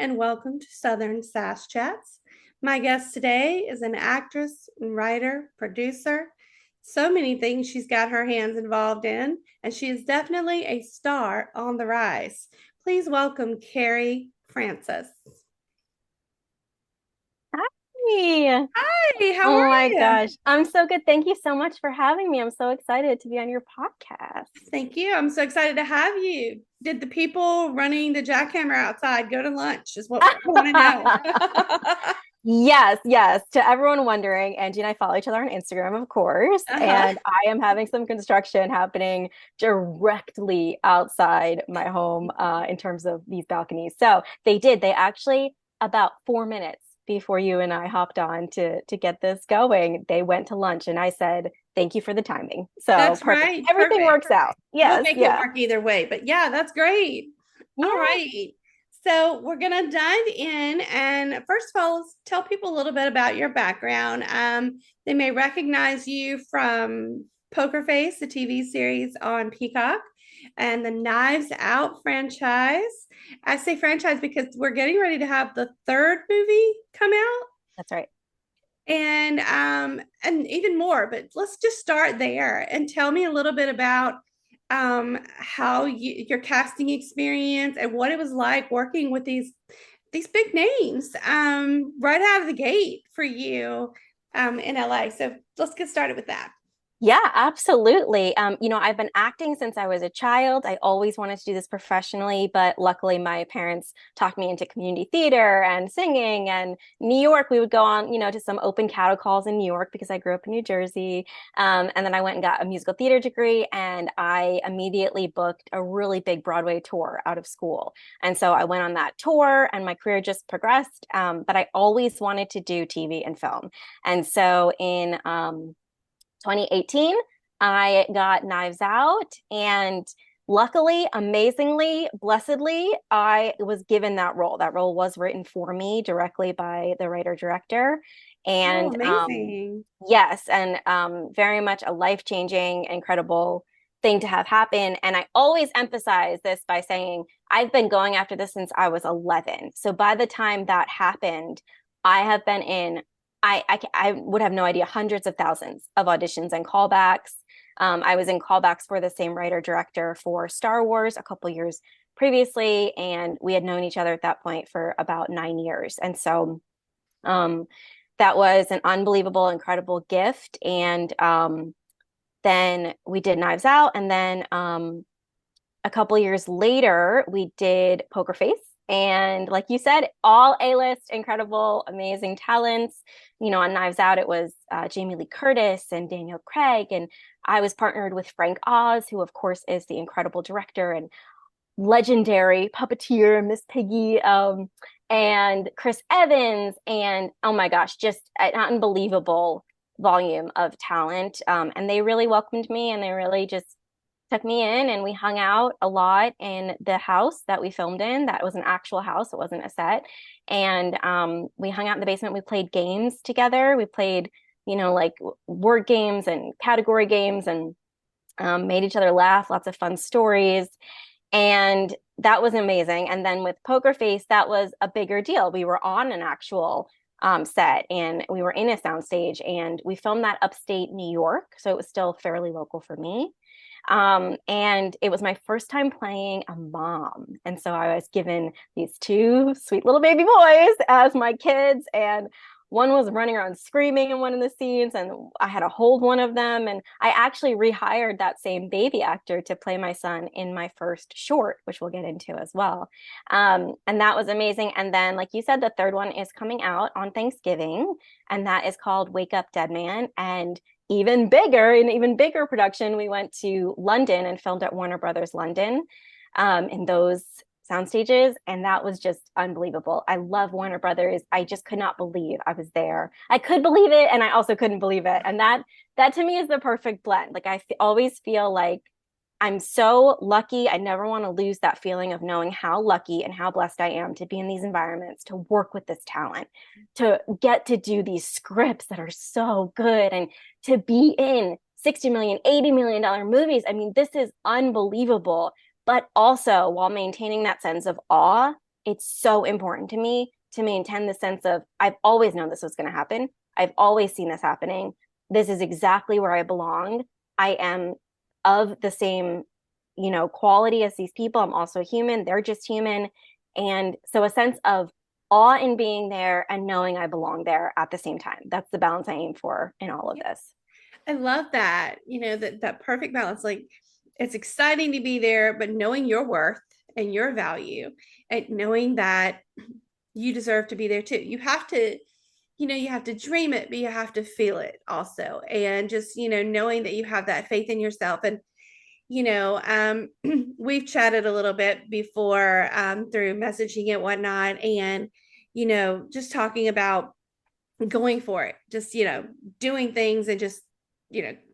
and welcome to Southern Sass Chats. My guest today is an actress and writer, producer, so many things she's got her hands involved in, and she is definitely a star on the rise. Please welcome Kerry Francis. Hi. Hey, how Oh are my you? gosh. I'm so good. Thank you so much for having me. I'm so excited to be on your podcast. Thank you. I'm so excited to have you. Did the people running the jackhammer outside go to lunch? Is what I want to know. Yes, yes. To everyone wondering, Angie and I follow each other on Instagram, of course, Uh-huh. and I am having some construction happening directly outside my home in terms of these balconies. So they did. They actually, about 4 minutes before you and I hopped on to get this going, they went to lunch, and I said, "Thank you for the timing." So That's perfect. right. Everything Perfect. works out. We'll Yes, make it yeah. work either way. But yeah, that's great. All Yeah. right. So we're gonna dive in, and first of all, let's tell people a little bit about your background. They may recognize you from Poker Face, the TV series on Peacock, and the Knives Out franchise. I say franchise because we're getting ready to have the third movie come out, That's right. and even more. But let's just start there and tell me a little bit about how your casting experience and what it was like working with these big names right out of the gate for you in LA. So let's get started with that. Yeah, absolutely. I've been acting since I was a child. I always wanted to do this professionally, but luckily my parents talked me into community theater and singing. And New York, we would go on, to some open cattle calls in New York because I grew up in New Jersey. And then I went and got a musical theater degree, and I immediately booked a really big Broadway tour out of school. And so I went on that tour, and my career just progressed. But I always wanted to do TV and film. And so in 2018, I got Knives Out, and luckily, amazingly, blessedly, I was given that role. That role was written for me directly by the writer director. Oh, And amazing. yes, and very much a life-changing, incredible thing to have happen. And I always emphasize this by saying I've been going after this since I was 11. So by the time that happened, I have been in, I would have no idea, hundreds of thousands of auditions and callbacks. I was in callbacks for the same writer director for Star Wars a couple years previously, and we had known each other at that point for about 9 years. And so um, that was an unbelievable, incredible gift. And then we did Knives Out, and then a couple years later, we did Poker Face. And like you said, all A-list, incredible, amazing talents. On Knives Out, it was Jamie Lee Curtis and Daniel Craig. And I was partnered with Frank Oz, who, of course, is the incredible director and legendary puppeteer, Miss Piggy, and Chris Evans. And oh my gosh, just an unbelievable volume of talent. And they really welcomed me, and they really just took me in, and we hung out a lot in the house that we filmed in. That was an actual house, it wasn't a set. And we hung out in the basement. We played games together. We played, like word games and category games, and made each other laugh, lots of fun stories. And that was amazing. And then with Poker Face, that was a bigger deal. We were on an actual set, and we were in a soundstage, and we filmed that upstate New York. So it was still fairly local for me. And it was my first time playing a mom. And so I was given these two sweet little baby boys as my kids. And one was running around screaming in one of the scenes, and I had to hold one of them. And I actually rehired that same baby actor to play my son in my first short, which we'll get into as well. And that was amazing. And then, like you said, the third one is coming out on Thanksgiving, and that is called Wake Up Dead Man. And even bigger, an even bigger production, we went to London and filmed at Warner Brothers London, in those sound stages, and that was just unbelievable. I love Warner Brothers. I just could not believe I was there. I could believe it, and I also couldn't believe it. And that to me is the perfect blend. Like always feel like I'm so lucky. I never want to lose that feeling of knowing how lucky and how blessed I am to be in these environments, to work with this talent, to get to do these scripts that are so good, and to be in 60 million, $80 million movies. I mean, this is unbelievable, but also while maintaining that sense of awe it's so important to me to maintain the sense of I've always known this was going to happen. I've always seen this happening. This is exactly where I belong. I am of the same, quality as these people. I'm also human. They're just human. And so a sense of awe in being there and knowing I belong there at the same time. That's the balance I aim for in all of this. I love that, that perfect balance. Like it's exciting to be there, but knowing your worth and your value and knowing that you deserve to be there too. You have to dream it, but you have to feel it also. And just, knowing that you have that faith in yourself. And, we've chatted a little bit before through messaging and whatnot. And, just talking about going for it, just, doing things and just,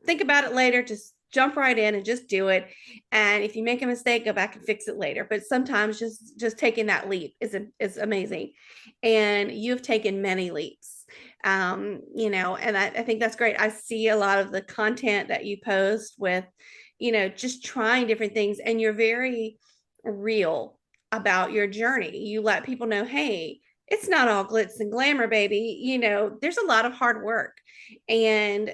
think about it later, just jump right in and just do it. And if you make a mistake, go back and fix it later. But sometimes just taking that leap is amazing. And you've taken many leaps. And I think that's great. I see a lot of the content that you post with, just trying different things, and you're very real about your journey. You let people know, hey, it's not all glitz and glamour, baby. There's a lot of hard work. And,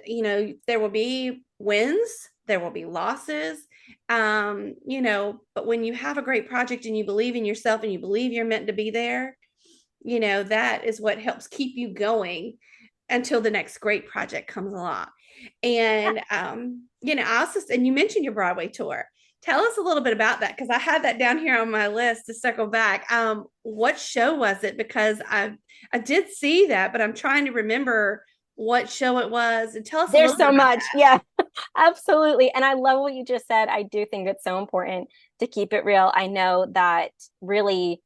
there will be wins, there will be losses. But when you have a great project and you believe in yourself and you believe you're meant to be there, that is what helps keep you going until the next great project comes along. And, I also, and you mentioned your Broadway tour. Tell us a little bit about that, because I had that down here on my list to circle back. What show was it? Because I did see that, but I'm trying to remember what show it was. And tell us a There's little bit so about much. Yeah, absolutely. And I love what you just said. I do think it's so important to keep it real. I know that really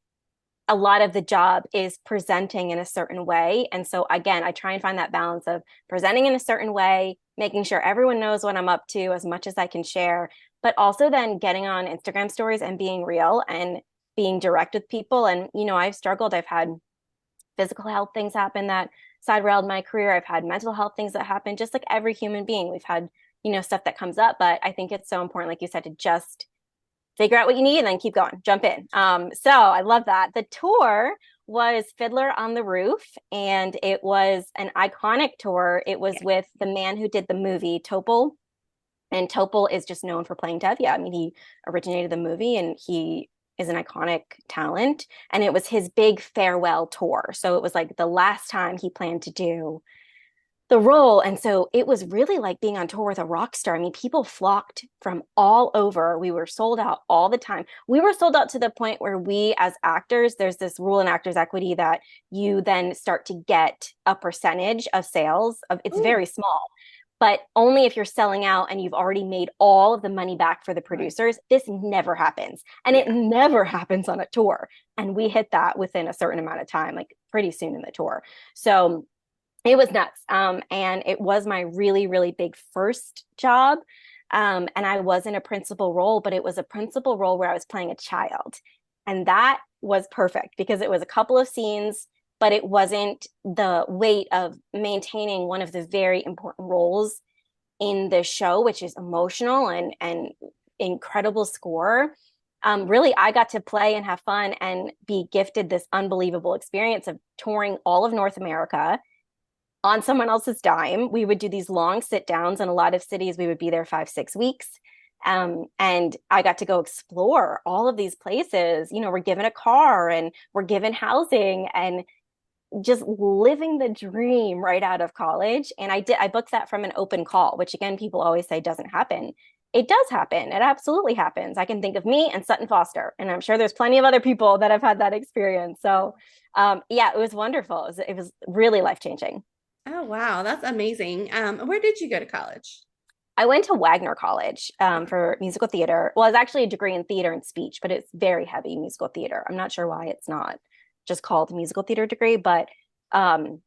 a lot of the job is presenting in a certain way. And so again, I try and find that balance of presenting in a certain way, making sure everyone knows what I'm up to as much as I can share, but also then getting on Instagram stories and being real and being direct with people. And, I've struggled. I've had physical health things happen that side railed my career. I've had mental health things that happen, just like every human being. We've had, stuff that comes up, but I think it's so important, like you said, to just figure out what you need and then keep going, jump in. So I love that. The tour was Fiddler on the Roof, and it was an iconic tour. It was that. with the man who did the movie Topol, and Topol is just known for playing Tevye. I mean, he originated the movie and he is an iconic talent. And it was his big farewell tour. So it was like the last time he planned to do the role. And so it was really like being on tour with a rock star. I mean, people flocked from all over. We were sold out all the time. We were sold out to the point where we, as actors, there's this rule in Actors Equity that you then start to get a percentage of sales of it's Ooh, very small, but only if you're selling out and you've already made all of the money back for the right. producers. This never happens. And it Yeah. never happens on a tour. And we hit that within a certain amount of time, like pretty soon in the tour. So it was nuts. And it was my really, really big first job. And I was in a principal role, but it was a principal role where I was playing a child. And that was perfect because it was a couple of scenes, but it wasn't the weight of maintaining one of the very important roles in the show, which is emotional and incredible score. Really, I got to play and have fun and be gifted this unbelievable experience of touring all of North America on someone else's dime. We would do these long sit downs in a lot of cities. We would be there 5, 6 weeks. And I got to go explore all of these places. We're given a car and we're given housing and just living the dream right out of college. And I booked that from an open call, which again, people always say doesn't happen. It does happen. It absolutely happens. I can think of me and Sutton Foster, and I'm sure there's plenty of other people that have had that experience. So, yeah, it was wonderful. It was really life changing. Oh, wow. That's amazing. Where did you go to college? I went to Wagner College for musical theater. Well, it's actually a degree in theater and speech, but it's very heavy musical theater. I'm not sure why it's not just called a musical theater degree, but um,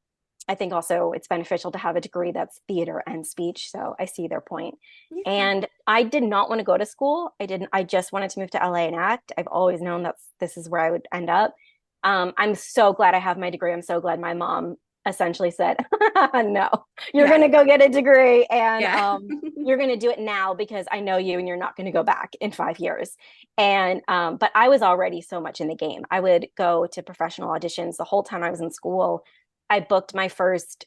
I think also it's beneficial to have a degree that's theater and speech. So I see their point. Yeah. And I did not want to go to school. I didn't. I just wanted to move to LA and act. I've always known that this is where I would end up. I'm so glad I have my degree. I'm so glad my mom essentially said, no, you're Yeah. going to go get a degree and Yeah. you're going to do it now because I know you and you're not going to go back in 5 years. And, but I was already so much in the game. I would go to professional auditions the whole time I was in school. I booked my first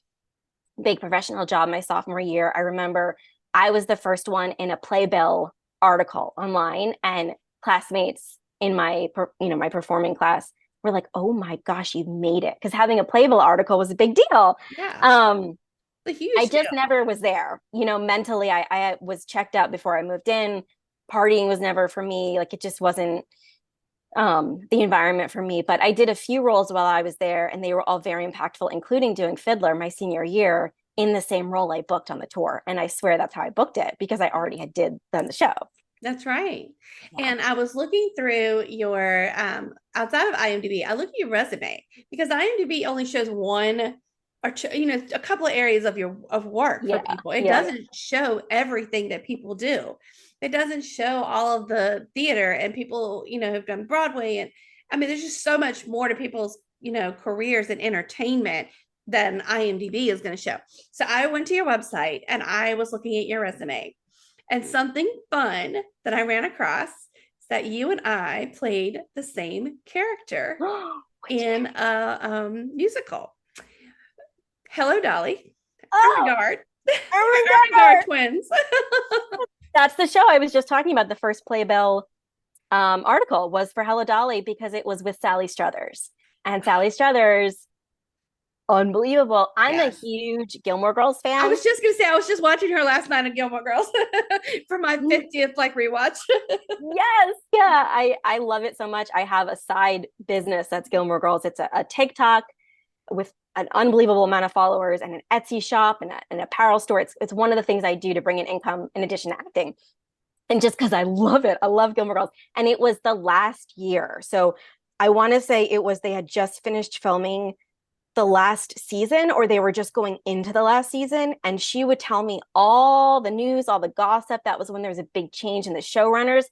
big professional job my sophomore year. I remember I was the first one in a Playbill article online, and classmates in my my performing class were like, "Oh my gosh, you made it!" Because having a Playbill article was a big deal. Yeah. Um, A I huge just deal. never was there. Mentally, I was checked out before I moved in. Partying was never for me. Like it just wasn't the environment for me. But I did a few roles while I was there, and they were all very impactful, including doing Fiddler my senior year in the same role I booked on the tour. And I swear that's how I booked it because I already had did done the show. That's right. Yeah. And I was looking through your outside of IMDb, I looked at your resume because IMDb only shows one or two, a couple of areas of your of work for Yeah. people. It Yeah. doesn't show everything that people do. It doesn't show all of the theater and people, have done Broadway. And I mean, there's just so much more to people's, careers and entertainment than IMDb is going to show. So I went to your website and I was looking at your resume. And something fun that I ran across is that you and I played the same character We did. in a musical. Hello, Dolly. Oh, Ermengarde. oh my Ermengarde God. twins. That's the show I was just talking about. The first Playbill article was for Hello Dolly because it was with Sally Struthers. And Sally Struthers, unbelievable. I'm a Yes. huge Gilmore Girls I fan. was just gonna say I was just watching her last night on Gilmore Girls for my Mm, 50th like rewatch. yes, yeah, I love it so much. I have a side business that's Gilmore Girls. It's a TikTok with an unbelievable amount of followers and an Etsy shop and an apparel store. It's one of the things I do to bring in income in addition to acting. And just because I love it, I love Gilmore Girls. And it was the last year. So I want to say it was they had just finished filming the last season or they were just going into the last season. And she would tell me all the news, all the gossip. That was when there was a big change in the showrunners.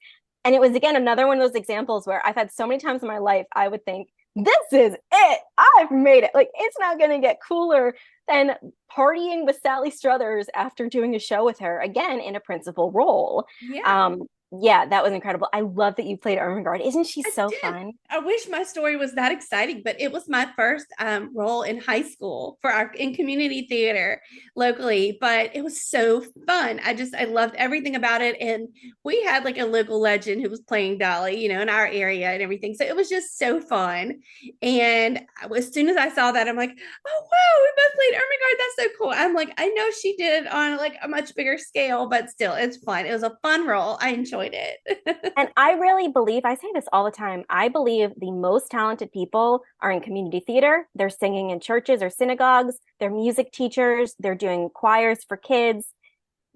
And it was, again, another one of those examples where I've had so many times in my life, I would think, this is it. I've made it. Like, it's not going to get cooler than partying with Sally Struthers after doing a show with her, again, in a principal role. Yeah. Um, yeah, that was incredible. I love that you played Ermengarde. Isn't she I so did. fun? I wish my story was that exciting, but it was my first role in high school for our in community theater locally. But it was so fun. I loved everything about it, and we had like a local legend who was playing Dolly, in our area and everything. So it was just so fun. And as soon as I saw that, I'm like, oh wow, we both played Ermengarde. That's so cool. I'm like, I know she did it on like a much bigger scale, but still, it's fun. It was a fun role. I enjoyed it. And I really believe, I say this all the time, I believe the most talented people are in community theater. They're singing in churches or synagogues, they're music teachers, they're doing choirs for kids.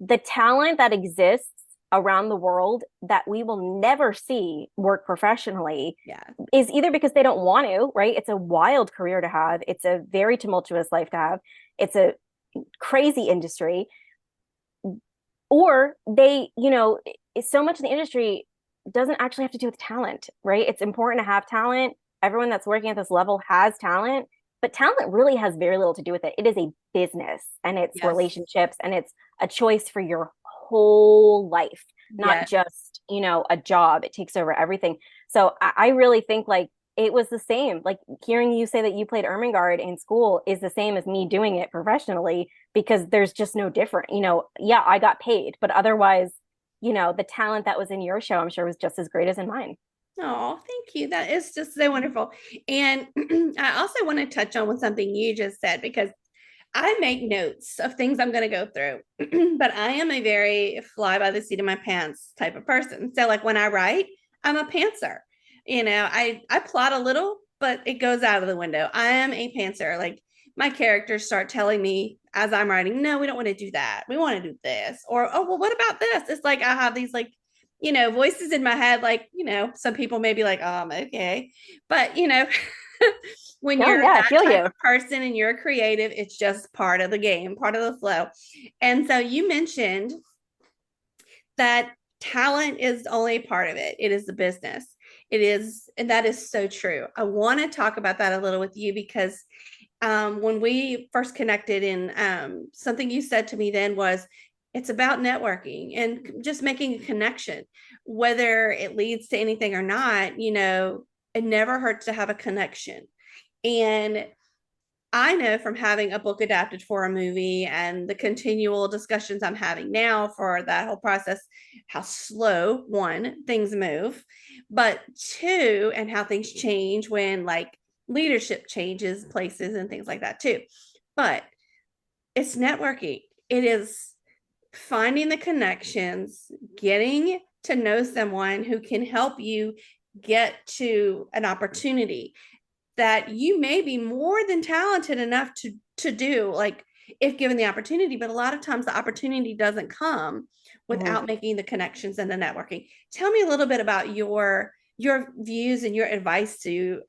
The talent that exists around the world that we will never see work professionally Yeah. is either because they don't want to, right? It's a wild career to have, it's a very tumultuous life to have, it's a crazy industry, or they, so much in the industry doesn't actually have to do with talent, right? It's important to have talent. Everyone that's working at this level has talent, but talent really has very little to do with it. It is a business and it's Yes. relationships and it's a choice for your whole life, not Yes. just, a job. It takes over everything. So I really think like it was the same. Like hearing you say that you played Ermengarde in school is the same as me doing it professionally because there's just no different. Yeah, I got paid, but otherwise, the talent that was in your show, I'm sure was just as great as in mine. Oh, thank you. That is just so wonderful. And I also want to touch on with something you just said because I make notes of things I'm going to go through, but I am a very fly by the seat of my pants type of person. So, like when I write, I'm a pantser. I plot a little, but it goes out of the window. I am a pantser. Like my characters start telling me as I'm writing, no, we don't want to do that. We want to do this. Or, oh, well, what about this? It's like I have these like, voices in my head, like, some people may be like, okay. But, when No, you're yeah, I that feel type you. of person and you're creative, it's just part of the game, part of the flow. And so you mentioned that talent is only part of it. It is the business. It is, and that is so true. I want to talk about that a little with you because when we first connected, and something you said to me then was, it's about networking and just making a connection, whether it leads to anything or not. It never hurts to have a connection. And I know from having a book adapted for a movie and the continual discussions I'm having now for that whole process, how slow, one, things move, but two, and how things change when like leadership changes places and things like that too. But it's networking. It is finding the connections, getting to know someone who can help you get to an opportunity that you may be more than talented enough to do, like if given the opportunity. But a lot of times the opportunity doesn't come Mhm. without making the connections and the networking. Tell me a little bit about your views and your advice to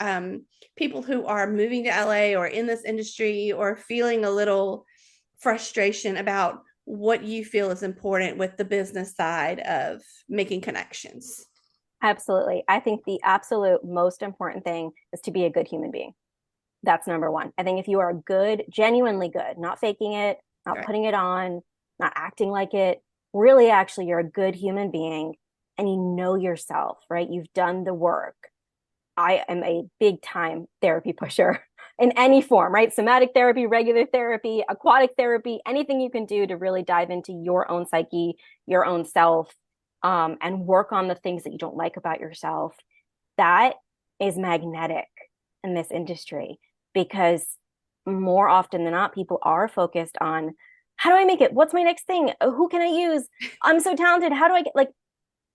people who are moving to LA or in this industry or feeling a little frustration about what you feel is important with the business side of making connections. Absolutely. I think the absolute most important thing is to be a good human being. That's number one. I think if you are good, genuinely good, not faking it, not Right. putting it on, not acting like it, really, actually, you're a good human being and you know yourself, right? You've done the work. I am a big time therapy pusher in any form, right? Somatic therapy, regular therapy, aquatic therapy, anything you can do to really dive into your own psyche, your own self, and work on the things that you don't like about yourself. That is magnetic in this industry because more often than not, people are focused on how do I make it? What's my next thing? Who can I use? I'm so talented. How do I get like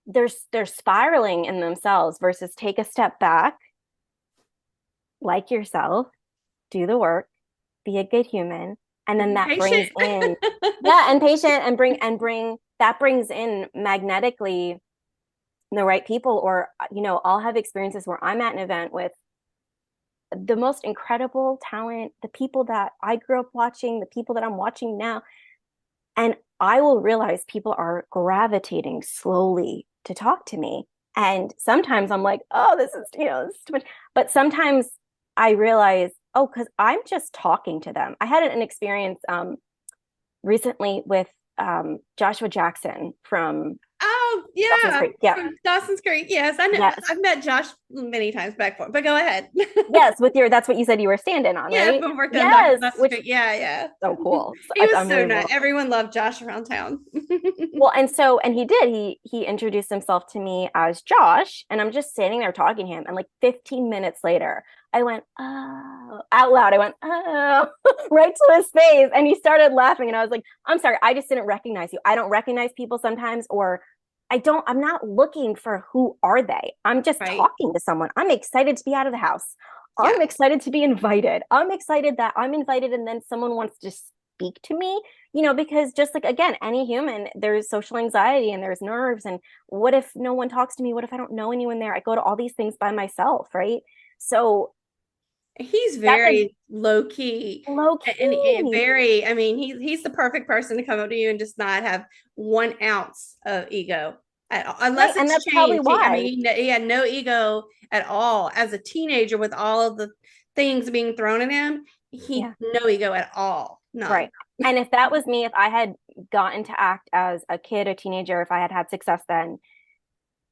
they're spiraling in themselves versus take a step back, like yourself, do the work, be a good human, and then Be that patient. brings in yeah, and patient and bring that brings in magnetically the right people. Or I'll have experiences where I'm at an event with the most incredible talent, the people that I grew up watching, the people that I'm watching now, and I will realize people are gravitating slowly to talk to me. And sometimes I'm like, oh, this is too much. But sometimes I realize, oh, because I'm just talking to them. I had an experience recently with Joshua Jackson from Oh Dawson's yeah, Creek. Yeah. from Dawson's Creek. Yes, I know. Yes. I've met Josh many times back for. But go ahead. Yes. That's what you said you were standing on, Yes, right? when we worked on Yes. Dawson's Which Creek. Yeah, yeah. so cool. He It's was so nice. unbelievable. Everyone loved Josh around town. Well, and he did. He introduced himself to me as Josh, and I'm just sitting there talking to him. And like 15 minutes later, I went, oh, out loud. I went, oh, right to his face. And he started laughing. And I was like, I'm sorry, I just didn't recognize you. I don't recognize people sometimes, or I'm not looking for who are they. I'm just Right. talking to someone. I'm excited to be out of the house. Yeah. I'm excited to be invited. I'm excited that I'm invited and then someone wants to speak to me, because just like, again, any human, there's social anxiety and there's nerves. And what if no one talks to me? What if I don't know anyone there? I go to all these things by myself, right? So He's that's like very low key low and key. very, I mean, he's the perfect person to come up to you and just not have 1 ounce of ego at all, Right. unless And it's that's probably changed. I why. mean, he had no ego at all as a teenager with all of the things being thrown at him. He Yeah. no ego at all, none. Right. And if that was me, if I had gotten to act as a kid, a teenager, if I had had success then,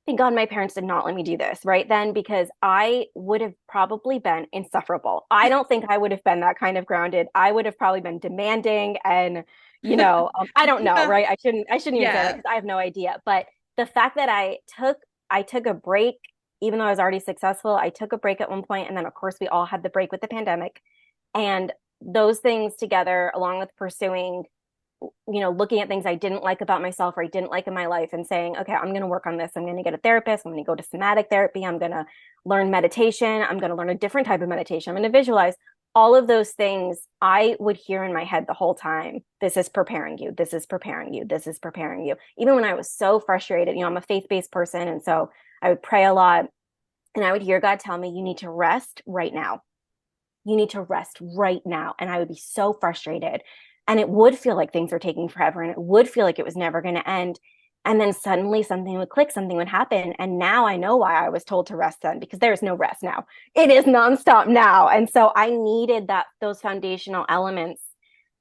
thank God my parents did not let me do this right then, because I would have probably been insufferable. I don't think I would have been that kind of grounded. I would have probably been demanding and, I don't know, Yeah, right? I shouldn't even say that yeah. because I have no idea. But the fact that I took a break, even though I was already successful, I took a break at one point, and then of course we all had the break with the pandemic, and those things together, along with pursuing looking at things I didn't like about myself or I didn't like in my life and saying, okay, I'm going to work on this. I'm going to get a therapist. I'm going to go to somatic therapy. I'm going to learn meditation. I'm going to learn a different type of meditation. I'm going to visualize all of those things. I would hear in my head the whole time, this is preparing you. This is preparing you. This is preparing you. Even when I was so frustrated, I'm a faith-based person. And so I would pray a lot and I would hear God tell me, you need to rest right now. You need to rest right now. And I would be so frustrated. And it would feel like things were taking forever and it would feel like it was never going to end. And then suddenly something would click, something would happen. And now I know why I was told to rest then, because there's no rest now. It is nonstop now. And so I needed those foundational elements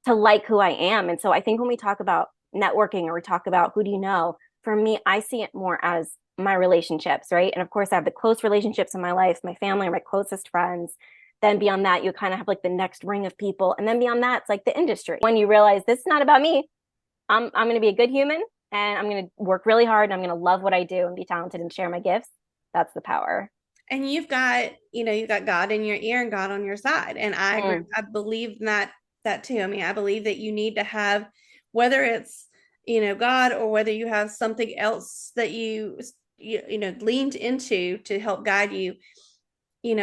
to like who I am. And so I think when we talk about networking or we talk about who do you know, for me, I see it more as my relationships, right? And of course, I have the close relationships in my life, my family, my closest friends. Then beyond that, you kind of have like the next ring of people. And then beyond that, it's like the industry. When you realize this is not about me, I'm going to be a good human and I'm going to work really hard and I'm going to love what I do and be talented and share my gifts. That's the power. And you've got God in your ear and God on your side. And I agree. Mm. I believe in that too. I mean, I believe that you need to have, whether it's, God, or whether you have something else that leaned into to help guide you,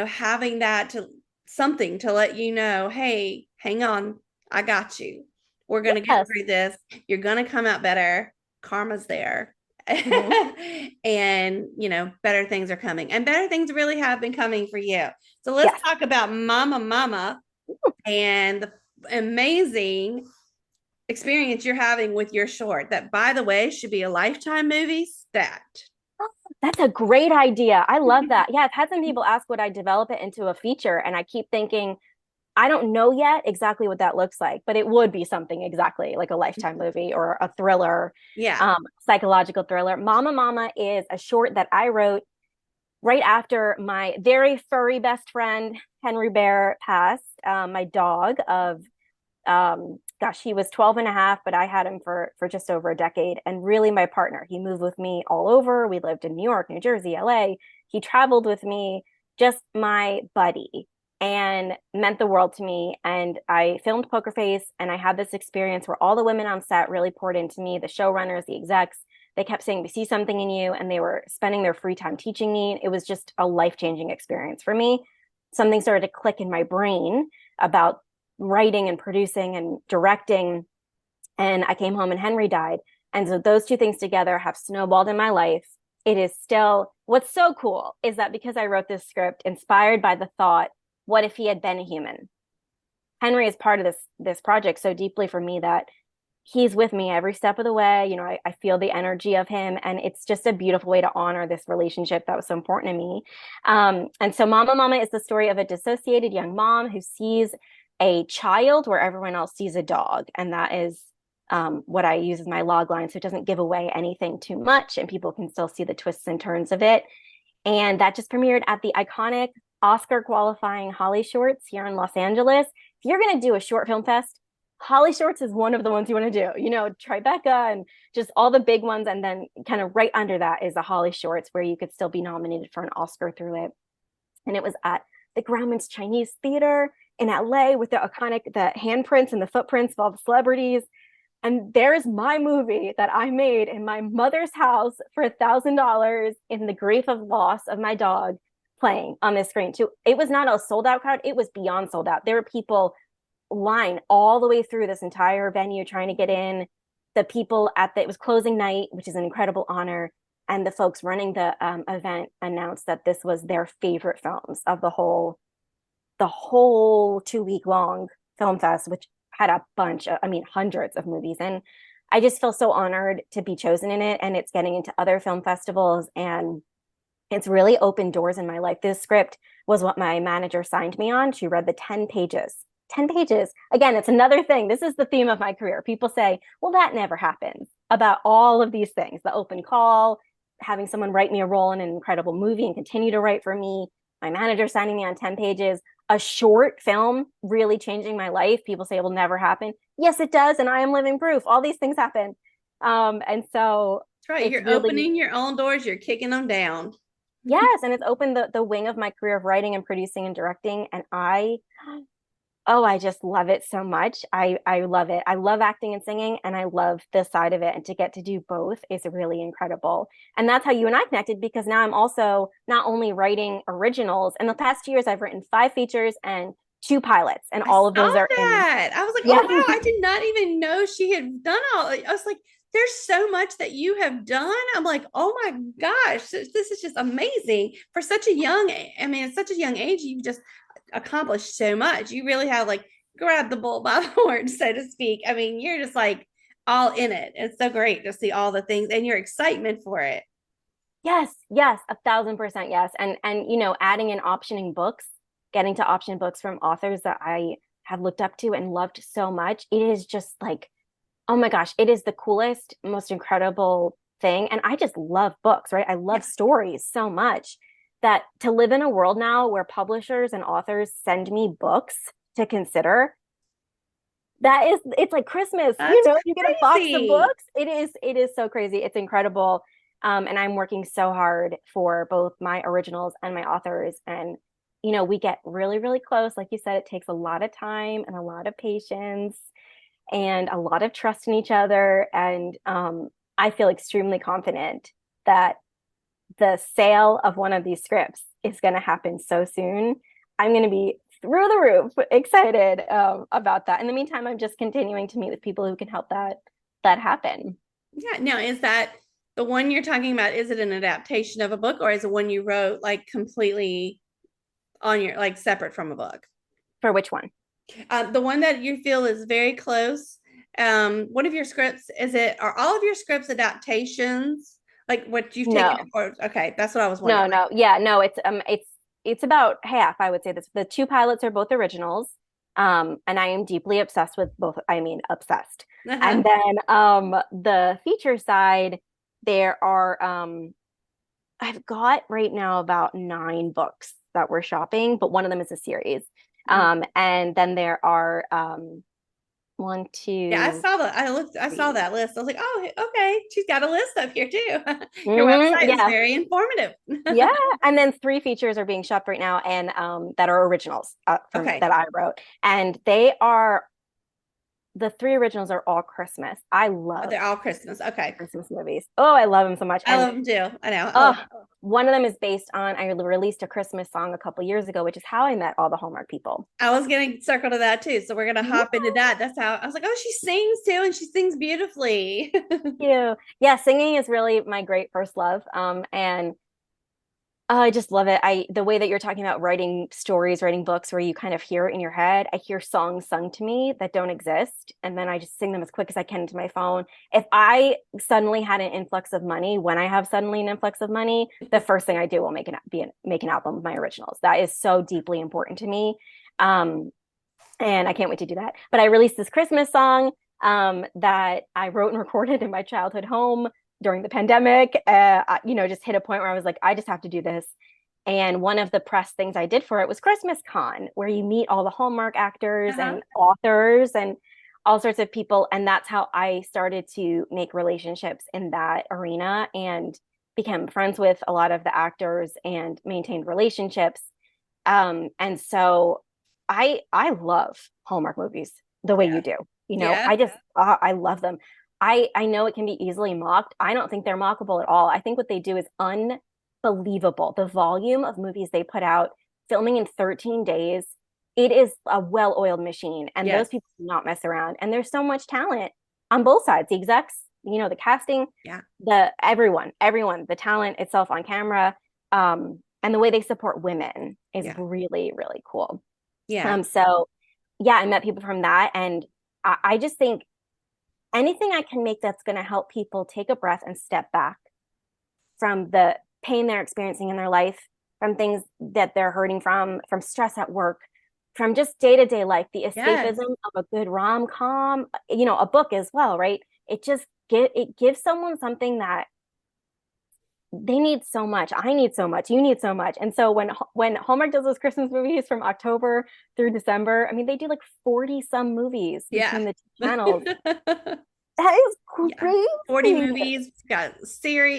having that to something to let you know, hey, hang on, I got you. We're gonna get Yes. through this. You're gonna come out better. Karma's there. Mm-hmm. And better things are coming, and better things really have been coming for you. So let's Yes. talk about Mama and the amazing experience you're having with your short, that by the way should be a Lifetime movie stat. That's a great idea. I love that. Yeah, I've had some people ask would I develop it into a feature, and I keep thinking, I don't know yet exactly what that looks like, but it would be something exactly like a Lifetime movie or a thriller, Yeah. psychological thriller. Mama Mama is a short that I wrote right after my very furry best friend, Henry Bear, passed. My dog of gosh, he was 12 and a half, but I had him for just over a decade, and really my partner. He moved with me all over. We lived in New York, New Jersey, LA. He traveled with me, just my buddy, and meant the world to me. And I filmed Poker Face, and I had this experience where all the women on set really poured into me, the showrunners, the execs. They kept saying, we see something in you, and they were spending their free time teaching me. It was just a life-changing experience for me. Something started to click in my brain about writing and producing and directing. And I came home and Henry died. And so those two things together have snowballed in my life. It is still, what's so cool is that because I wrote this script inspired by the thought, what if he had been a human? Henry is part of this project so deeply for me that he's with me every step of the way. I feel the energy of him, and it's just a beautiful way to honor this relationship that was so important to me. And so Mama Mama is the story of a dissociated young mom who sees a child where everyone else sees a dog. And that is what I use as my log line. So it doesn't give away anything too much and people can still see the twists and turns of it. And that just premiered at the iconic Oscar qualifying Holly Shorts here in Los Angeles. If you're going to do a short film fest, Holly Shorts is one of the ones you want to do. Tribeca and just all the big ones. And then kind of right under that is the Holly Shorts, where you could still be nominated for an Oscar through it. And it was at the Grauman's Chinese Theater in LA with the handprints and the footprints of all the celebrities. And there's my movie that I made in my mother's house for $1,000 in the grief of loss of my dog playing on this screen too. It was not a sold out crowd. It was beyond sold out. There were people line all the way through this entire venue trying to get in. The people it was closing night, which is an incredible honor. And the folks running the event announced that this was their favorite films of the whole 2 week long film fest, which had a bunch of, hundreds of movies. And I just feel so honored to be chosen in it. And it's getting into other film festivals, and it's really opened doors in my life. This script was what my manager signed me on. She read the 10 pages. 10 pages. Again, it's another thing. This is the theme of my career. People say, well, that never happens, about all of these things, the open call, having someone write me a role in an incredible movie and continue to write for me, my manager signing me on 10 pages, a short film really changing my life. People say it will never happen. Yes, it does. And I am living proof. All these things happen. And so That's right. it's You're really, opening your own doors, you're kicking them down. yes. And it's opened the wing of my career of writing and producing and directing. And I just love it so much. I love it. I love acting and singing, and I love this side of it. And to get to do both is really incredible. And that's how you and I connected, because now I'm also not only writing originals. In the past 2 years, I've written 5 features and 2 pilots, and I all of saw those are in. that. I was like, oh Yeah. wow, I did not even know she had done all. I was like, there's so much that you have done. I'm like, oh my gosh, this is just amazing for such a young. I mean, at such a young age, you've just accomplished so much. You really have like grabbed the bull by the horn, so to speak. I mean, you're just like all in it. It's so great to see all the things and your excitement for it. Yes, yes, 1,000% yes. And adding in optioning books, getting to option books from authors that I have looked up to and loved so much. It is just like, oh my gosh, it is the coolest, most incredible thing. And I just love books, right? I love Yeah. stories so much that to live in a world now where publishers and authors send me books to consider, it's like Christmas, That's you get a box of crazy. books. It is so crazy. It's incredible. And I'm working so hard for both my originals and my authors. And, we get really, really close. Like you said, it takes a lot of time and a lot of patience and a lot of trust in each other. And I feel extremely confident that the sale of one of these scripts is going to happen so soon. I'm going to be through the roof excited about that. In the meantime, I'm just continuing to meet with people who can help that happen. Yeah. Now, is that the one you're talking about? Is it an adaptation of a book or is it one you wrote like completely on your like separate from a book? For which one? The one that you feel is very close. One of your scripts, is it, are all of your scripts adaptations? Like what you've taken No, or okay, that's what I was wondering. no, no. Yeah, no, it's about half, I would say. This the two pilots are both originals. And I am deeply obsessed with both, I mean obsessed. Uh-huh. And then the feature side, there are I've got right now about 9 books that we're shopping, but one of them is a series. Mm. And then there are one, Yeah, I two, saw that. I saw three. that list. I was like, oh, okay, she's got a list up here too. Your website is Yeah, very informative. yeah. And then 3 features are being shopped right now, and that are originals from Okay. that I wrote, and they are the 3 originals are all Christmas. I Oh, love they're all Christmas. Okay. Christmas movies. Oh, I love them so much. I And love them too. I know. oh, one of them is based on, I released a Christmas song a couple years ago, which is how I met all the Hallmark people. I was gonna circle to that too. So we're gonna Yeah, hop into that. That's how I was like, oh, she sings too, and she sings beautifully. thank you. Yeah, singing is really my great first love. And I just love it. The way that you're talking about writing stories, writing books where you kind of hear it in your head. I hear songs sung to me that don't exist, and then I just sing them as quick as I can into my phone. If I suddenly had an influx of money, when I have suddenly an influx of money, the first thing I do will make an album of my originals. That is so deeply important to me. Um, and I can't wait to do that. But I released this Christmas song that I wrote and recorded in my childhood home during the pandemic. Just hit a point where I was like, I just have to do this. And one of the press things I did for it was Christmas Con, where you meet all the Hallmark actors Uh-huh. and authors and all sorts of people. And that's how I started to make relationships in that arena and became friends with a lot of the actors and maintained relationships. And so I love Hallmark movies the way Yeah. you do. Yeah. I love them. I know it can be easily mocked. I don't think they're mockable at all. I think what they do is unbelievable. The volume of movies they put out, filming in 13 days, it is a well-oiled machine. And those Yes. people do not mess around. And there's so much talent on both sides. The execs, the casting, Yeah. the everyone, the talent itself on camera. And the way they support women is Yeah. really, really cool. Yeah. So yeah, I met people from that, and I just think anything I can make that's going to help people take a breath and step back from the pain they're experiencing in their life, from things that they're hurting from stress at work, from just day to day life, the Yes. escapism of a good rom com, a book as well, right? It gives someone something that they need so much. I need so much. You need so much. And so when Hallmark does those Christmas movies from October through December, I mean, they do like 40 some movies Yeah. between the two channels. That is Yeah. 40 crazy. movies, got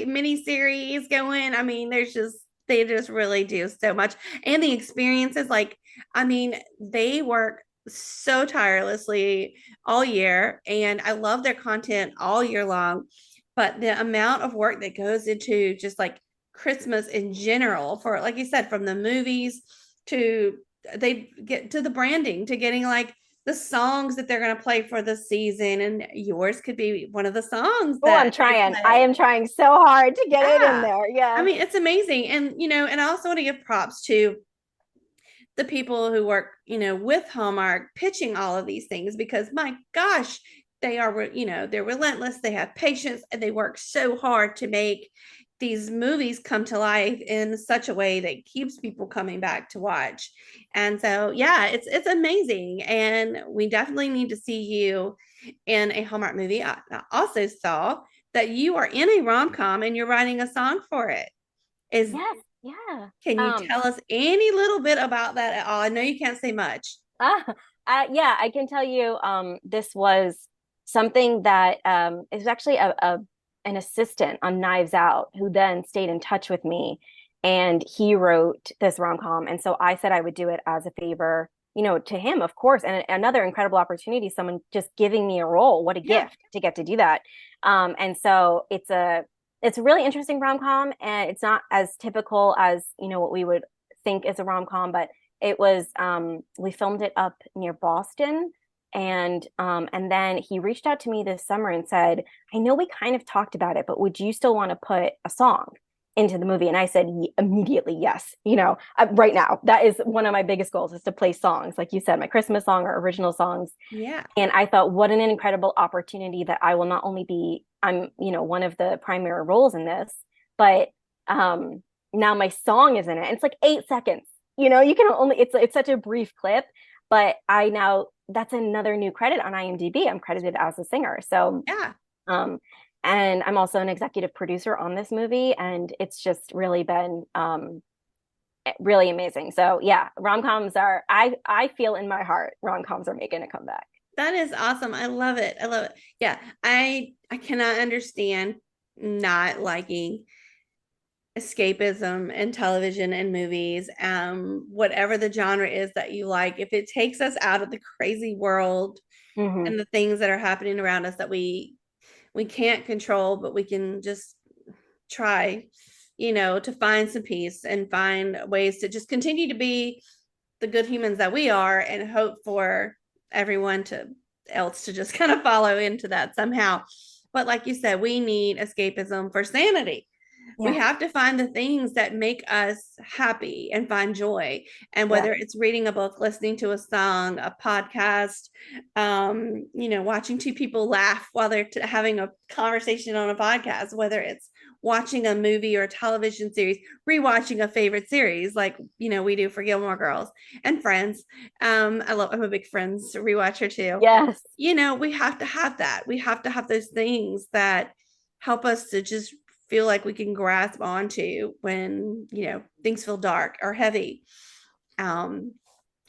mini series going. I mean, they just really do so much. And the experiences, like, I mean, they work so tirelessly all year, and I love their content all year long. But the amount of work that goes into just like Christmas in general, for like you said, from the movies to they get to the branding to getting like the songs that they're going to play for the season, and yours could be one of the songs Oh, that I'm they trying. I play. am trying so hard to get it in Yeah. there. I Yeah. mean, it's amazing. And, and I also want to give props to the people who work, with Hallmark pitching all of these things because my gosh, they are, they're relentless, they have patience, and they work so hard to make these movies come to life in such a way that keeps people coming back to watch. And so yeah, it's amazing, and we definitely need to see you in a Hallmark movie. I also saw that you are in a rom-com and you're writing a song for it. Is Yes, yeah. Can you tell us any little bit about that at all? I know you can't say much. Ah, yeah, I can tell you, this was something that is actually an assistant on Knives Out who then stayed in touch with me, and he wrote this rom-com. And so I said I would do it as a favor, to him, of course. And another incredible opportunity, someone just giving me a role. What a Yeah. gift to get to do that. And so it's a really interesting rom-com, and it's not as typical as, what we would think is a rom-com, but it was we filmed it up near Boston, and then he reached out to me this summer and said, I know we kind of talked about it, but would you still want to put a song into the movie? And I said immediately yes. Right now, that is one of my biggest goals, is to play songs, like you said, my Christmas song or original songs. Yeah. And I thought, what an incredible opportunity that I will not only be, I'm, one of the primary roles in this, but now my song is in it. And it's like 8 seconds. You can only, it's such a brief clip, but that's another new credit on IMDb. I'm credited as a singer. So, Yeah. um, and I'm also an executive producer on this movie, and it's just really been really amazing. So yeah, rom-coms are, I feel in my heart rom-coms are making a comeback. That is awesome. I love it. I love it. Yeah. I cannot understand not liking escapism in television and movies. Whatever the genre is that you like, if it takes us out of the crazy world Hmm. and the things that are happening around us that we can't control, but we can just try, to find some peace and find ways to just continue to be the good humans that we are, and hope for everyone to else to just kind of follow into that somehow. But like you said, we need escapism for sanity. We Yeah. have to find the things that make us happy and find joy. And Yeah. whether it's reading a book, listening to a song, a podcast, watching two people laugh while they're having a conversation on a podcast, whether it's watching a movie or a television series, rewatching a favorite series like, we do for Gilmore Girls and Friends. I'm a big Friends rewatcher too. Yes. We have to have that. We have to have those things that help us to just feel like we can grasp onto when things feel dark or heavy. um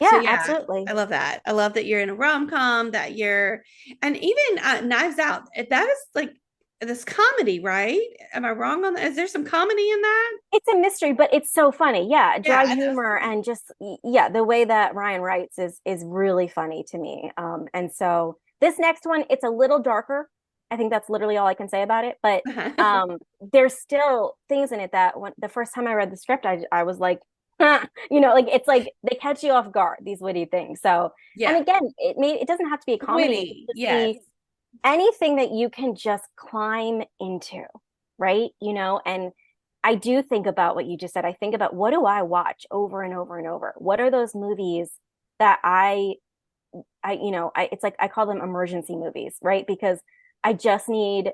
so Yeah, yeah, absolutely. I love that. I love that you're in a rom-com, and even Knives Out, that is like this comedy, right? Am I wrong on that? Is there some comedy in that? It's a mystery, but it's so funny. Yeah, Yeah, dry I know. humor, and just yeah, the way that Ryan writes is really funny to me. And so this next one, it's a little darker. I think that's literally all I can say about it. But there's still things in it that when the first time I read the script, I was like, huh, like it's like they catch you off guard, these witty things. So, and Yeah. again, it doesn't have to be a comedy. It Witty, could just yes. be anything that you can just climb into, right? And I do think about what you just said. I think about, what do I watch over and over and over? What are those movies that it's like I call them emergency movies, right? Because I just need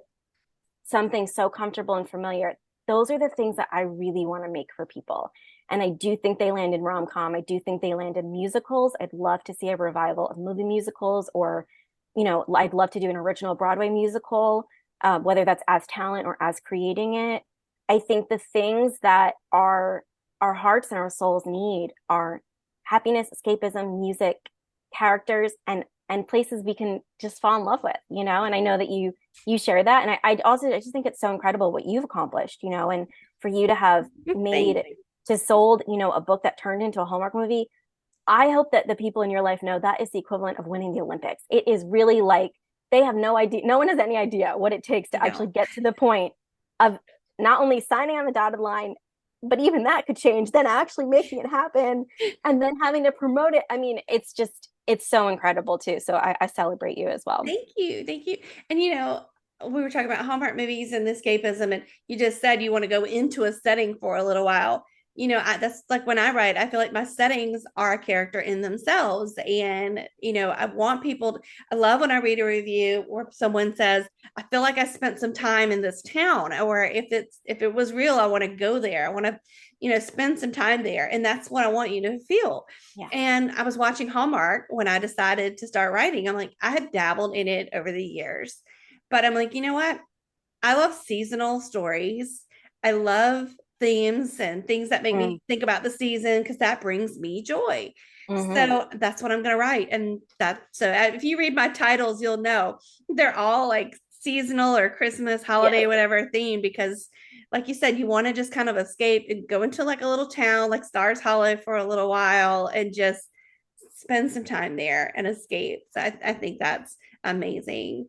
something so comfortable and familiar. Those are the things that I really want to make for people. And I do think they land in rom-com. I do think they land in musicals. I'd love to see a revival of movie musicals, or, I'd love to do an original Broadway musical, whether that's as talent or as creating it. I think the things that our hearts and our souls need are happiness, escapism, music, characters, and places we can just fall in love with, And I know that you share that. And I just think it's so incredible what you've accomplished, and for you to have Thank made you. to sold, a book that turned into a Hallmark movie. I hope that the people in your life know that is the equivalent of winning the Olympics. It is really like they have no idea. No one has any idea what it takes to No. actually get to the point of not only signing on the dotted line, but even that could change, then actually making it happen and then having to promote it. I mean, it's so incredible too. So I celebrate you as well. Thank you. Thank you. And we were talking about Hallmark movies and escapism, and you just said you want to go into a setting for a little while. that's like when I write, I feel like my settings are a character in themselves. And, I want people, I love when I read a review where someone says, I feel like I spent some time in this town, or if it was real, I want to go there. I want to, spend some time there. And that's what I want you to feel. Yeah. And I was watching Hallmark when I decided to start writing. I'm like, I had dabbled in it over the years, but I'm like, you know what? I love seasonal stories. I love themes and things that make Mm. me think about the season because that brings me joy. Hmm. So that's what I'm going to write. And if you read my titles, you'll know they're all like seasonal or Christmas, holiday, Yes. whatever theme, because like you said, you want to just kind of escape and go into like a little town like Stars Hollow for a little while and just spend some time there and escape. So I think that's amazing.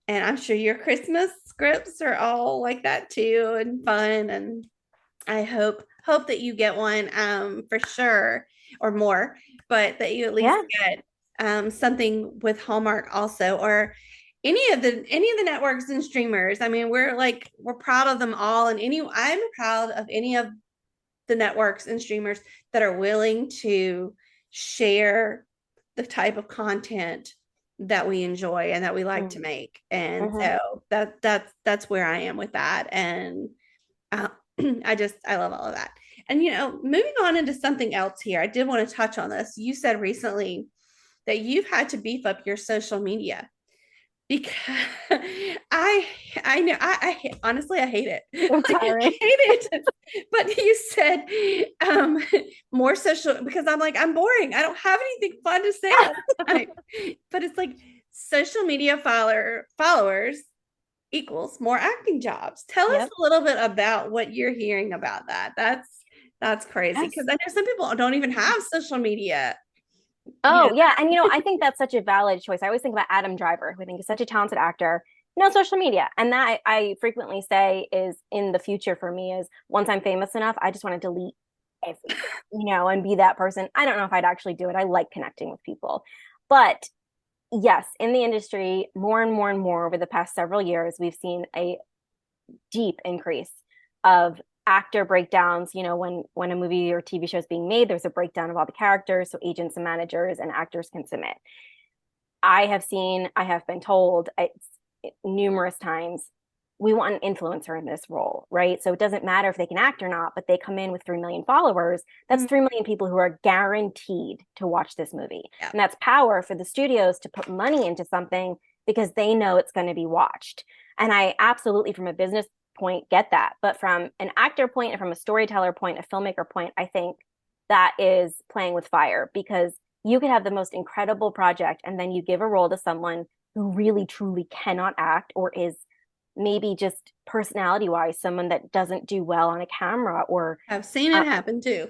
And I'm sure your Christmas scripts are all like that too and fun. And I hope that you get one for sure or more, but that you at least Yeah. get something with Hallmark also, or any of the networks and streamers. I mean, we're proud of them all, and I'm proud of any of the networks and streamers that are willing to share the type of content that we enjoy and that we like to make. And Mm-hmm. so that's where I am with that. And uh, I love all of that. And moving on into something else here, I did want to touch on this. You said recently that you've had to beef up your social media because I I know honestly I hate it. So Like I tiring. hate it. But you said more social because I'm like I'm boring. I don't have anything fun to say all the time. But it's like social media followers equals more acting jobs. Tell us Yep. a little bit about what you're hearing about that. That's crazy Yes. because I know some people don't even have social media. You Oh, yeah. And I think that's such a valid choice. I always think about Adam Driver, who I think is such a talented actor. No social media. And that I frequently say is in the future for me is once I'm famous enough, I just want to delete everything, and be that person. I don't know if I'd actually do it. I like connecting with people. But yes, in the industry, more and more and more over the past several years, we've seen a deep increase of actor breakdowns. When a movie or TV show is being made, there's a breakdown of all the characters so agents and managers and actors can submit. I have been told it's numerous times, we want an influencer in this role, right? So it doesn't matter if they can act or not, but they come in with 3 million followers. That's know, 3 million people who are guaranteed to watch this movie. yeah, And that's power for the studios to put money into something because they know it's going to be watched. And I absolutely, from a business point, get that. But from an actor point and from a storyteller point, a filmmaker point, I think that is playing with fire because you could have the most incredible project and then you give a role to someone who really truly cannot act or is maybe just personality wise someone that doesn't do well on a camera or I've seen it uh, happen too.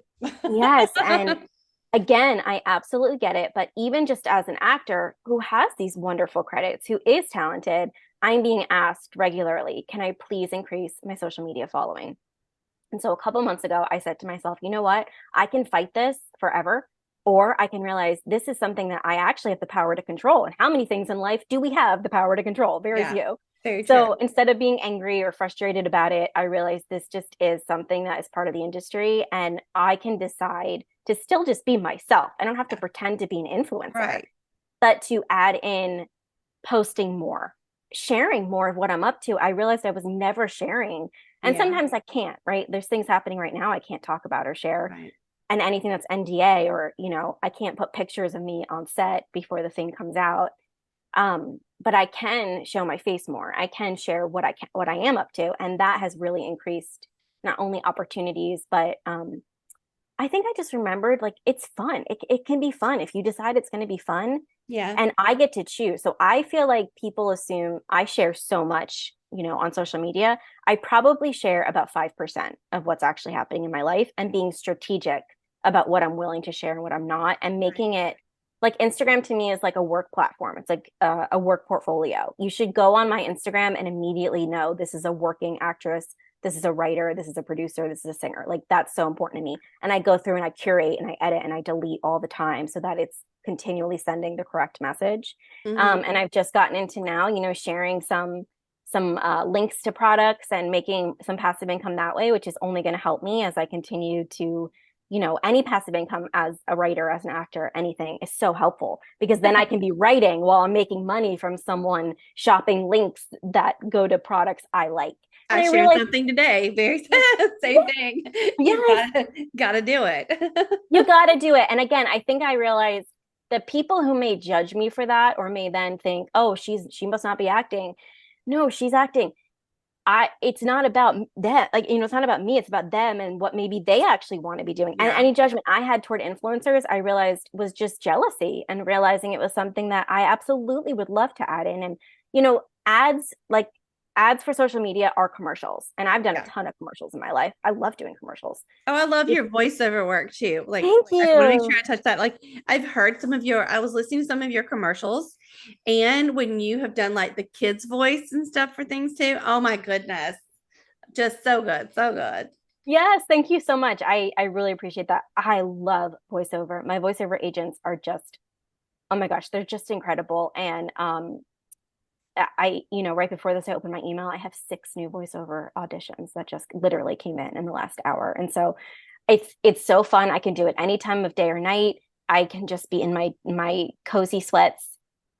yes. And again, I absolutely get it, but even just as an actor who has these wonderful credits, who is talented, I'm being asked regularly, can I please increase my social media following? And so a couple months ago, I said to myself, you know what? I can fight this forever, or I can realize this is something that I actually have the power to control. And how many things in life do we have the power to control? Very Yeah, few. very true. So instead of being angry or frustrated about it, I realized this just is something that is part of the industry. And I can decide to still just be myself. I don't have to Yeah, pretend to be an influencer, right. but to add in posting more, sharing more of what I'm up to. I realized I was never sharing. And Yeah, sometimes I can't, right? There's things happening right now I can't talk about or share. right. And anything that's NDA or, I can't put pictures of me on set before the thing comes out. But I can show my face more. I can share what I am up to. And that has really increased not only opportunities, but I think I just remembered like it's fun. It can be fun if you decide it's going to be fun Yeah, and I get to choose. So I feel like people assume I share so much, on social media. I probably share about 5% of what's actually happening in my life and being strategic about what I'm willing to share and what I'm not and right. making it like Instagram to me is like a work platform. It's like a work portfolio. You should go on my Instagram and immediately know this is a working actress, this is a writer, this is a producer, this is a singer. Like that's so important to me. And I go through and I curate and I edit and I delete all the time so that it's continually sending the correct message. Hmm. And I've just gotten into now, sharing some. links to products and making some passive income that way, which is only going to help me as I continue to, any passive income as a writer, as an actor, anything is so helpful because then I can be writing while I'm making money from someone shopping links that go to products I like. And I I shared realized, something today. Very same yes, thing. You yes, gotta do it. you got to do it. And again, I think I realized the people who may judge me for that or may then think, oh, she must not be acting. No, she's acting. It's not about that, like, it's not about me, it's about them and what maybe they actually want to be doing. And Yeah. any judgment I had toward influencers, I realized was just jealousy and realizing it was something that I absolutely would love to add in. And ads for social media are commercials, and I've done a Yeah. ton of commercials in my life. I love doing commercials. Oh, I love your voiceover work too. Like, Thank I want to make sure you. I touch that. Like, I was listening to some of your commercials, and when you have done like the kids' voice and stuff for things too, oh my goodness, just so good, so good. Yes, thank you so much. I really appreciate that. I love voiceover. My voiceover agents are just, oh my gosh, they're just incredible. And right before this, I opened my email. I have 6 new voiceover auditions that just literally came in the last hour. And so it's so fun. I can do it any time of day or night. I can just be in my cozy sweats.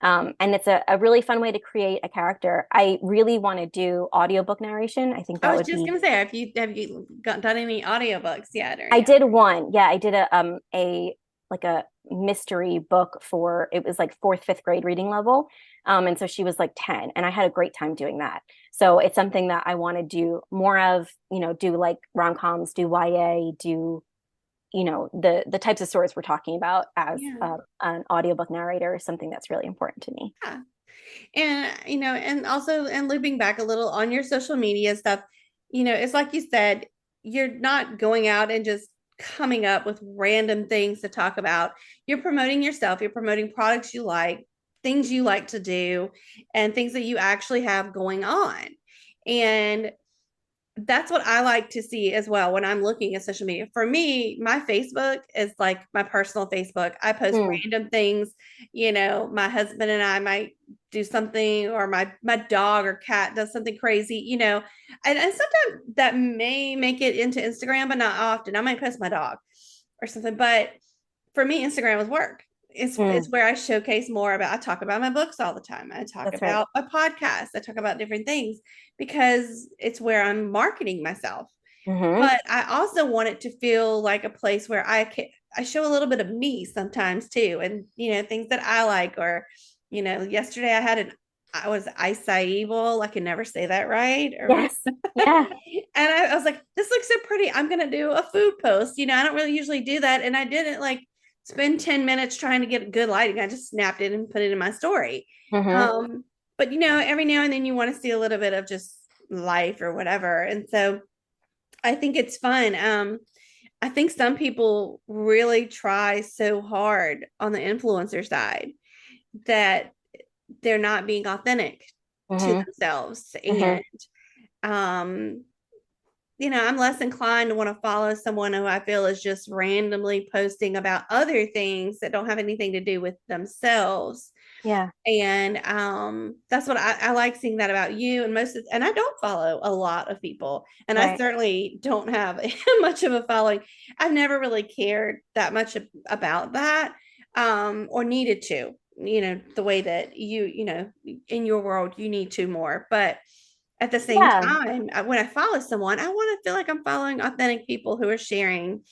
And it's a really fun way to create a character. I really want to do audiobook narration. I think I that was would just be. gonna say, have you done any audiobooks yet or I no? did one. Yeah, I did a like a mystery book for, it was like fourth, fifth grade reading level. And so she was like 10, and I had a great time doing that. So it's something that I want to do more of, do like rom-coms, do YA, do, the types of stories we're talking about as Yeah. an audiobook narrator is something that's really important to me. Yeah. And and also, and looping back a little on your social media stuff, it's like you said, you're not going out and just coming up with random things to talk about. You're promoting yourself, you're promoting products you like, things you like to do, and things that you actually have going on. And that's what I like to see as well when I'm looking at social media. For me, my Facebook is like my personal Facebook. I post Mm, random things. My husband and I might do something, or my dog or cat does something crazy, and sometimes that may make it into Instagram, but not often. I might post my dog or something. But for me, Instagram is work. It's mm, where I showcase more about. I talk about my books all the time. I talk that's right. about a podcast. I talk about different things because it's where I'm marketing myself. Hmm. But I also want it to feel like a place where I show a little bit of me sometimes too, and things that I like. Or yesterday I was acai bowl. I can never say that right. Or Yes. Yeah. and I was like, this looks so pretty. I'm gonna do a food post. I don't really usually do that, and I didn't like spend 10 minutes trying to get good lighting. I just snapped it and put it in my story. Hmm. But every now and then you want to see a little bit of just life or whatever, and so I think it's fun. I think some people really try so hard on the influencer side that they're not being authentic to Hmm. themselves. Hmm. And um I'm less inclined to want to follow someone who I feel is just randomly posting about other things that don't have anything to do with themselves. Yeah. And that's what I like seeing that about you. And I don't follow a lot of people, and I Right. certainly don't have much of a following. I've never really cared that much about that, or needed to, the way that in your world you need to more. But at the same Yeah. time, when I follow someone, I want to feel like I'm following authentic people who are sharing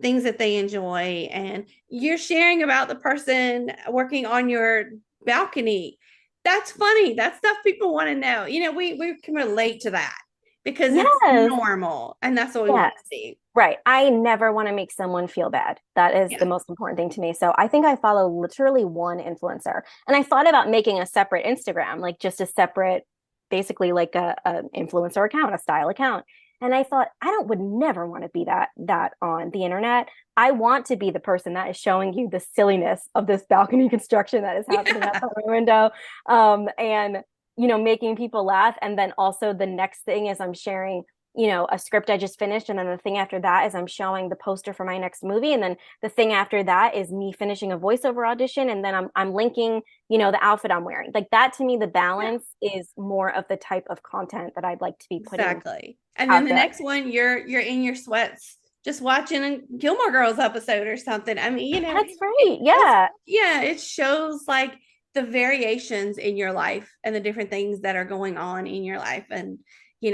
things that they enjoy. And you're sharing about the person working on your balcony. That's funny. That's stuff people want to know. We can relate to that because it's Yes. normal, and that's what we want Yes. to see. Right. I never want to make someone feel bad. That is the Yeah. most important thing to me. So I think I follow literally one influencer. And I thought about making a separate Instagram, like just a separate, basically like a influencer account, a style account. And I thought, would never want to be that on the internet. I want to be the person that is showing you the silliness of this balcony construction that is happening Yeah. outside my window. And making people laugh. And then also the next thing is I'm sharing a script I just finished, and then the thing after that is I'm showing the poster for my next movie, and then the thing after that is me finishing a voiceover audition, and then I'm linking, the outfit I'm wearing. Like that to me, the Yeah, balance is more of the type of content that I'd like to be putting exactly. And then out the there. next one, you're in your sweats just watching a Gilmore Girls episode or something. I mean, That's it right. just, Yeah, yeah, it shows like the variations in your life and the different things that are going on in your life, and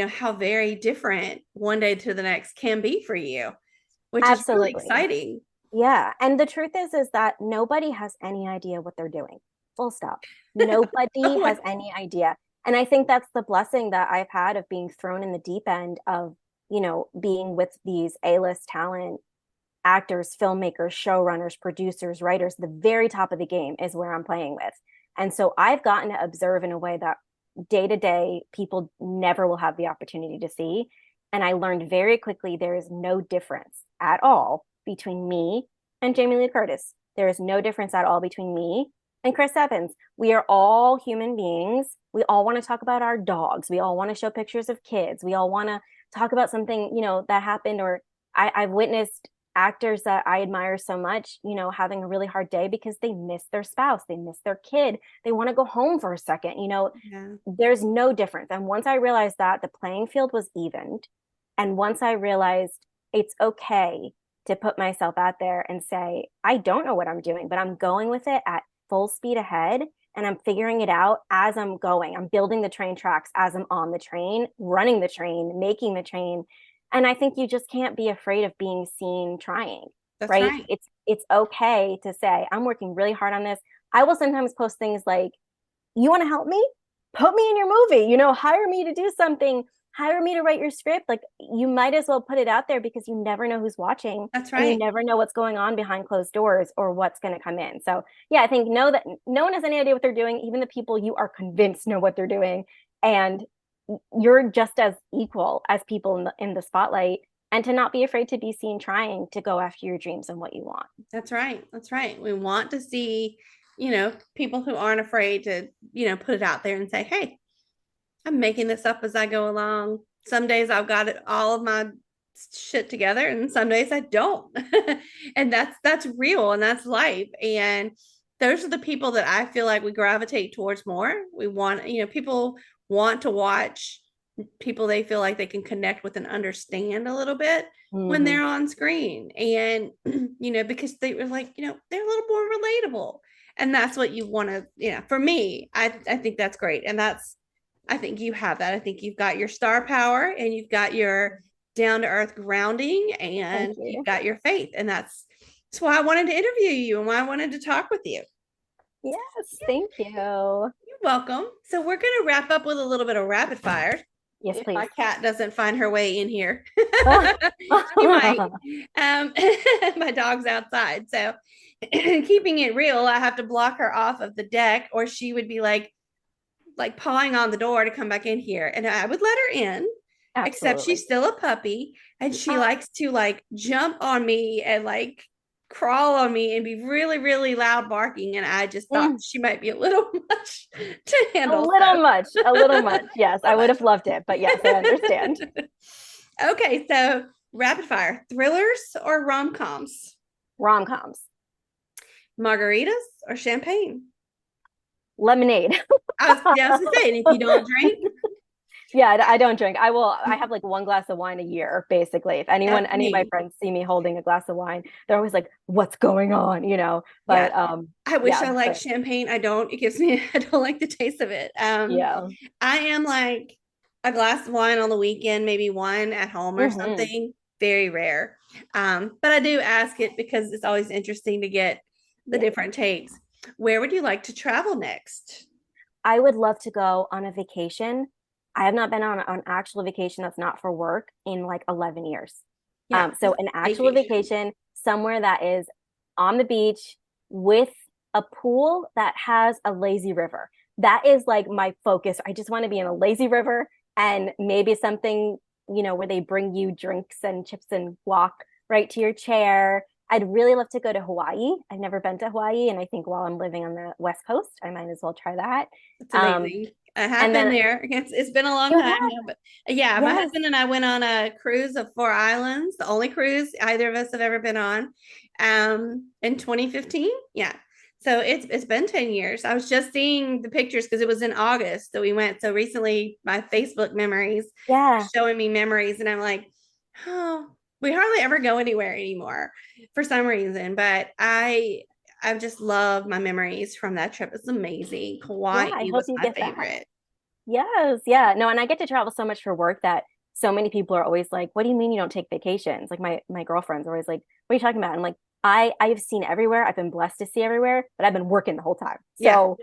how very different one day to the next can be for you, which is really absolutely. exciting. Yeah. And the truth is that nobody has any idea what they're doing. Full stop. Nobody Oh, has any idea. And I think that's the blessing that I've had of being thrown in the deep end of, being with these A-list talent actors, filmmakers, showrunners, producers, writers. The very top of the game is where I'm playing with. And so I've gotten to observe in a way that day to day people never will have the opportunity to see. And I learned very quickly there is no difference at all between me and Jamie Lee Curtis. There is no difference at all between me and Chris Evans. We are all human beings. We all want to talk about our dogs. We all want to show pictures of kids. We all want to talk about something, that happened, or I've witnessed actors that I admire so much, having a really hard day because they miss their spouse, they miss their kid, they want to go home for a second. yeah, There's no difference. And once I realized that the playing field was evened, and once I realized it's okay to put myself out there and say, I don't know what I'm doing, but I'm going with it at full speed ahead. And I'm figuring it out as I'm going. I'm building the train tracks as I'm on the train, running the train, making the train. And I think you just can't be afraid of being seen trying, that's right? right. It's okay to say, I'm working really hard on this. I will sometimes post things like, you want to help me? Put me in your movie, hire me to do something, hire me to write your script. Like you might as well put it out there because you never know who's watching That's and you right. never know what's going on behind closed doors or what's going to come in. So yeah, I think know that no one has any idea what they're doing, even the people you are convinced know what they're doing. And you're just as equal as people in the spotlight, and to not be afraid to be seen trying to go after your dreams and what you want. That's right. That's right. We want to see, people who aren't afraid to, put it out there and say, hey, I'm making this up as I go along. Some days I've got it all of my shit together and some days I don't. And that's real and that's life. And those are the people that I feel like we gravitate towards more. We want, people want to watch people they feel like they can connect with and understand a little bit when Mm-hmm. they're on screen. And because they were like, they're a little more relatable. And that's what you want to, for me, I think that's great. And I think you have that. I think you've got your star power and you've got your down to earth grounding Thank and you've you. got your faith. And that's why I wanted to interview you and why I wanted to talk with you. Yes, thank you. You're welcome. So we're going to wrap up with a little bit of rapid fire. Yes, If my please. cat doesn't find her way in here, Ah. she might. Um, my dog's outside. So keeping it real, I have to block her off of the deck or she would be like pawing on the door to come back in here. And I would let her in, except she's Absolutely. still a puppy and she Ah, likes to like jump on me and like crawl on me and be really, really loud barking. And I just thought mm, she might be a little much to a handle. little much, a little much. Yes, I would have loved it, but yes, I understand. So, okay. So, rapid fire thrillers or rom coms, Rom-coms. margaritas or champagne? Lemonade. I was just saying, if you don't drink, Yeah, I don't drink. I have like one glass of wine a year, basically. If anyone, that's any of my me. friends see me holding a glass of wine, they're always like, "What's going on?" Yeah. But I wish yeah, I liked but champagne. I don't. It gives me, I don't like the taste of it. yeah. I am like a glass of wine on the weekend, maybe one at home or Hmm. something. Very rare. But I do ask it because it's always interesting to get the Yeah. different takes. Where would you like to travel next? I would love to go on a vacation. I have not been on an actual vacation that's not for work in like 11 years. Yeah, So an actual vacation. vacation somewhere that is on the beach with a pool that has a lazy river. That is like my focus. I just want to be in a lazy river and maybe something, where they bring you drinks and chips and guac right to your chair. I'd really love to go to Hawaii. I've never been to Hawaii, and I think while I'm living on the West Coast, I might as well try that. It's Um, amazing. I have And been then there. It's been a long you time have, now, but yeah, my yes, husband and I went on a cruise of 4 islands, the only cruise either of us have ever been on, in 2015. Yeah. So it's been 10 years. I was just seeing the pictures because it was in August that we went. So recently my Facebook memories yeah, are showing me memories, and I'm like, oh, we hardly ever go anywhere anymore for some reason. But I just love my memories from that trip. It's amazing. yeah. I Hawaii hope was you my get back. favorite. Yes, yeah. No, and I get to travel so much for work that so many people are always like, "What do you mean you don't take vacations?" Like my girlfriends are always like, "What are you talking about?" I'm like, I've seen everywhere. I've been blessed to see everywhere, but I've been working the whole time. Yeah. So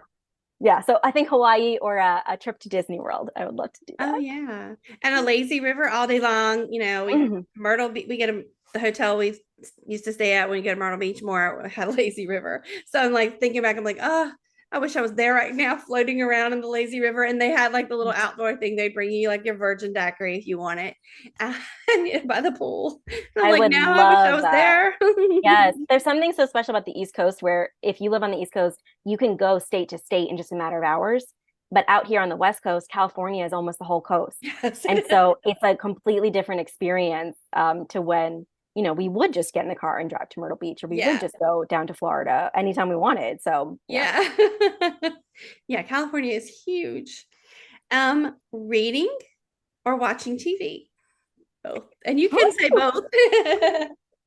yeah, so I think Hawaii or a trip to Disney World. I would love to do Oh that. yeah. And a lazy river all day long. We Mhm. Myrtle we get the hotel we used to stay at when we go to Myrtle Beach more had a lazy river. So I'm like thinking back, I'm like, oh, I wish I was there right now floating around in the lazy river. And they had like the little outdoor thing. They'd bring you like your virgin daiquiri if you want it. And by the pool. And I'm I like, would now I wish I love was that. there. Yes, there's something so special about the East Coast where if you live on the East Coast, you can go state to state in just a matter of hours. But out here on the West Coast, California is almost the whole coast. Yes. And so it's a completely different experience to when, we would just get in the car and drive to Myrtle Beach, or we would Yeah. just go down to Florida anytime we wanted. So yeah. Yeah. Yeah, California is huge. Reading or watching TV? Both. And you can say both.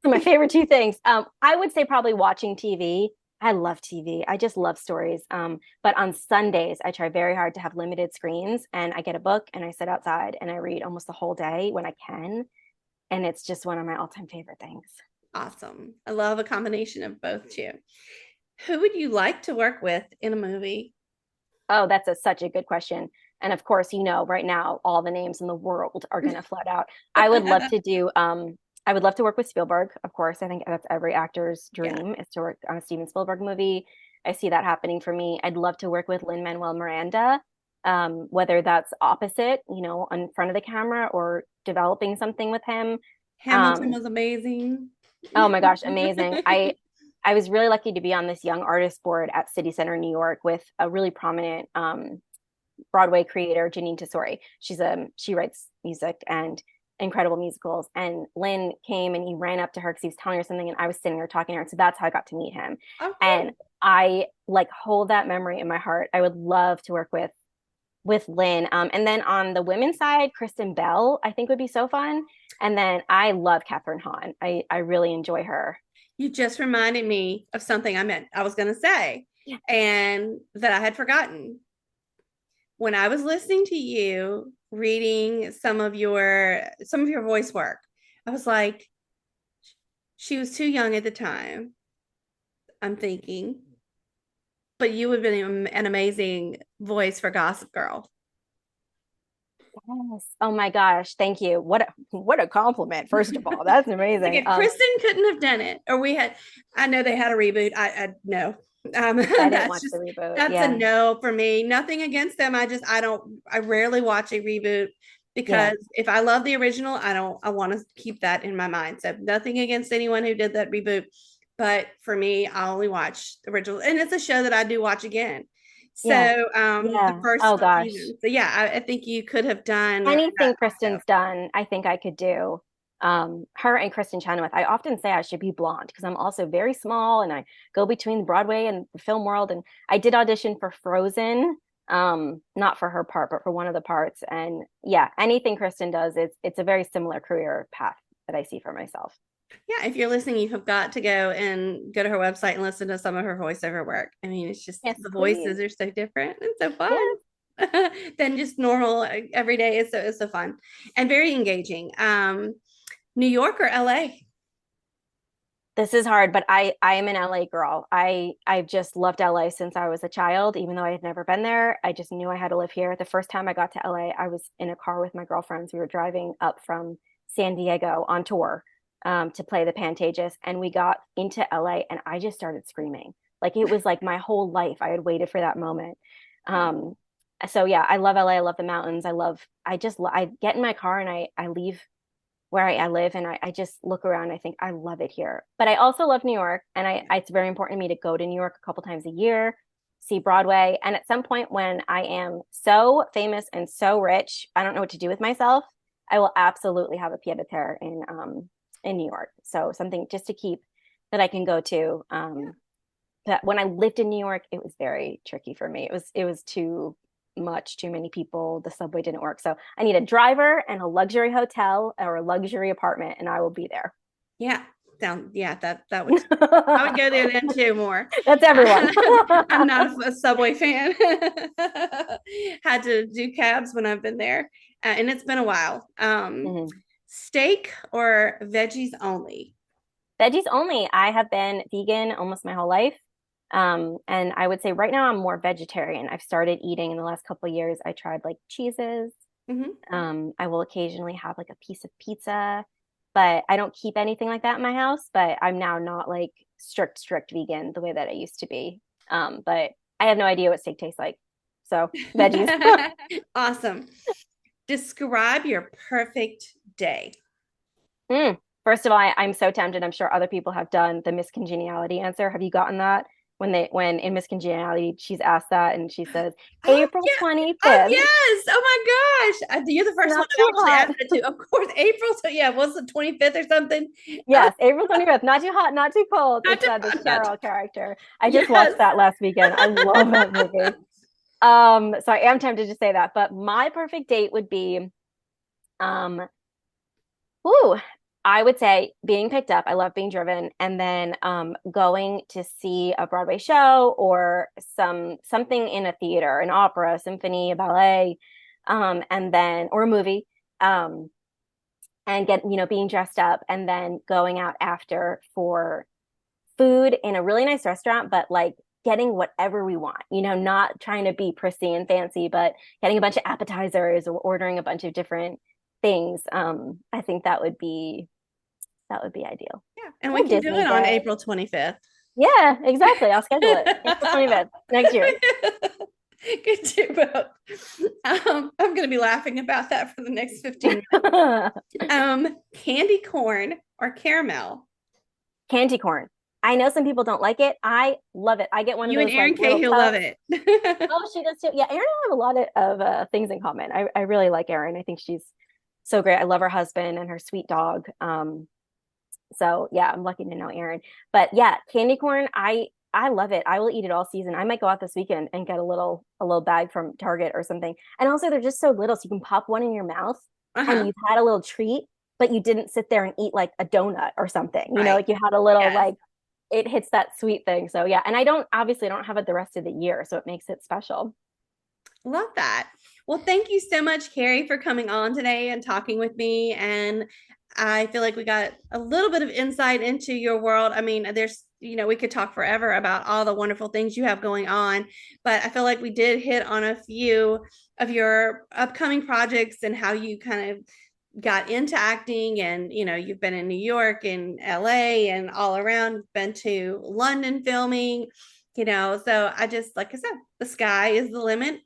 So my favorite two things. I would say probably watching TV. I love TV. I just love stories. But on Sundays, I try very hard to have limited screens and I get a book and I sit outside and I read almost the whole day when I can. And it's just one of my all-time favorite things. Awesome. I love a combination of both too. Who would you like to work with in a movie? Oh, that's such a good question. And of course, right now, all the names in the world are going to flood out. I would love to do, I would love to work with Spielberg, of course. I think that's every actor's Yeah. dream is to work on a Steven Spielberg movie. I see that happening for me. I'd love to work with Lin-Manuel Miranda, whether that's opposite, in front of the camera or developing something with him. Hamilton Um, was amazing. Oh my gosh, amazing. I was really lucky to be on this young artist board at City Center New York with a really prominent Broadway creator, Janine Tesori. She writes music and incredible musicals. And Lynn came and he ran up to her because he was telling her something, and I was sitting there talking to her. And so that's how I got to meet him. Oh, And cool. I like hold that memory in my heart. I would love to work with Lynn. And then on the women's side, Kristen Bell, I think would be so fun. And then I love Catherine Hahn. I really enjoy her. You just reminded me of something I was going to say Yeah. and that I had forgotten. When I was listening to you reading some of your voice work, I was like, she was too young at the time. I'm thinking, but you would have been an amazing voice for Gossip Girl. Yes. Oh my gosh. Thank you. What a compliment, first of all. That's Like amazing. if Kristen couldn't have done it, or I know they had a reboot. I no, I didn't watch the just reboot. that's a Yeah. no for me. Nothing against them. I rarely watch a reboot Yeah. because if I love the original, I want to keep that in my mind. So nothing against anyone who did that reboot, but for me, I only watch the original, and it's a show that I do watch again. Yeah. So the Yeah. first Oh gosh. season. So yeah, I think you could have done that Anything also. Kristen's done, I think I could do. Her and Kristen Chenoweth. I often say I should be blonde because I'm also very small and I go between Broadway and the film world. And I did audition for Frozen, not for her part, but for one of the parts. And yeah, anything Kristen does, it's a very similar career path that I see for myself. Yeah, if you're listening, you have got to go to her website and listen to some of her voiceover work. I mean, it's just Yes, the please. voices are so different and so fun Yes. than just normal every day. It's so fun and very engaging. New York or LA? This is hard, but I am an LA girl. I've just loved LA since I was a child, even though I had never been there. I just knew I had to live here. The first time I got to LA, I was in a car with my girlfriends. We were driving up from San Diego on tour to play the Pantages, and we got into LA, and I just started screaming. Like it was like my whole life I had waited for that moment. Um, so yeah, I love LA. I love the mountains. I get in my car and I leave where I live and I just look around. I think I love it here. But I also love New York and it's very important to me to go to New York a couple times a year. see Broadway. And at some point when I am so famous and so rich, I don't know what to do with myself, I will absolutely have a pied a terre in New York. So something just to keep that I can go to. That when I lived in New York, it was very tricky for me. It was too much, too many people. The subway didn't work. So I need a driver and a luxury hotel or a luxury apartment, and I will be there. Yeah. Yeah, that would I would go there then too more. That's everyone. I'm not a Subway fan. Had to do cabs when I've been there, and it's been a while. Mhm. Steak or veggies only? Veggies only. I have been vegan almost my whole life. And I would say right now I'm more vegetarian. I've started eating in the last couple of years. I tried like cheeses. Hmm. I will occasionally have like a piece of pizza, but I don't keep anything like that in my house. But I'm now not like strict vegan the way that I used to be. But I have no idea what steak tastes like. So veggies. Awesome. Describe your perfect day. Mm. First of all, I'm so tempted. I'm sure other people have done the miscongeniality answer. Have you gotten that? When in miscongeniality, she's asked that and she says Oh April yeah. Oh 25th, yes. Oh my gosh. You're the first one not I've too actually hot. asked it to. Of course, April. So yeah, was the 25th or something? Oh, Yes, April 25th, not too hot, not too cold. not It's to, the not to, Cheryl character. I just yes. watched that last weekend. I love that movie. So I am tempted to say that, but my perfect date would be um ooh, I would say being picked up. I love being driven, and then going to see a Broadway show or something in a theater, an opera, a symphony, a ballet, and then or a movie, um, and being dressed up, and then going out after for food in a really nice restaurant, but like getting whatever we want, not trying to be prissy and fancy, but getting a bunch of appetizers or ordering a bunch of different things. I think that would be ideal. Yeah. And we Or can do Disney it on Day. April 25th. Yeah, exactly. I'll schedule it. April 25th next year. Good to both. I'm going to be laughing about that for the next 15 minutes. Candy corn or caramel? Candy corn. I know some people don't like it. I love it. I get one of You and those like Erin little Cahill love cups. it. Oh, she does too. Yeah, Erin and I have a lot of things in common. I really like Erin. I think she's so great. I love her husband and her sweet dog. So yeah, I'm lucky to know Erin. But yeah, candy corn, I love it. I will eat it all season. I might go out this weekend and get a little bag from Target or something. And also they're just so little, so you can pop one in your mouth and Uh-huh. you've had a little treat, but you didn't sit there and eat like a donut or something. Right. Like you had a little Yes. like it hits that sweet thing. So yeah, and I don't have it the rest of the year, so it makes it special. Love that. Well, thank you so much, Kerry, for coming on today and talking with me. And I feel like we got a little bit of insight into your world. I mean, we could talk forever about all the wonderful things you have going on, but I feel like we did hit on a few of your upcoming projects and how you kind of got into acting. And you've been in New York and LA and all around, been to London filming, so I just, like I said, the sky is the limit.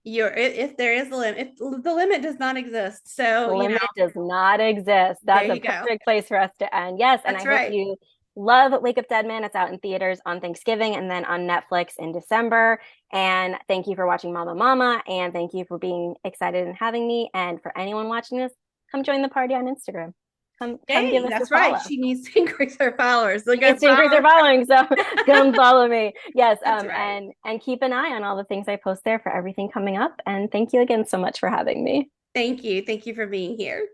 If there is a limit, if the limit does not exist, so Limit does not exist. there That's a you go. perfect place for us to end. Yes, and That's I hope right. you love Wake Up Dead Man. It's out in theaters on Thanksgiving and then on Netflix in December. And thank you for watching Mama Mama, and thank you for being excited and having me. And for anyone watching this, come join the party on Instagram. Come give Yay, us a that's right. follow. She needs to increase her followers. So She go needs to increase her follow following, so her. come follow me. Yes, That's right. and keep an eye on all the things I post there for everything coming up. And thank you again so much for having me. Thank you. Thank you for being here.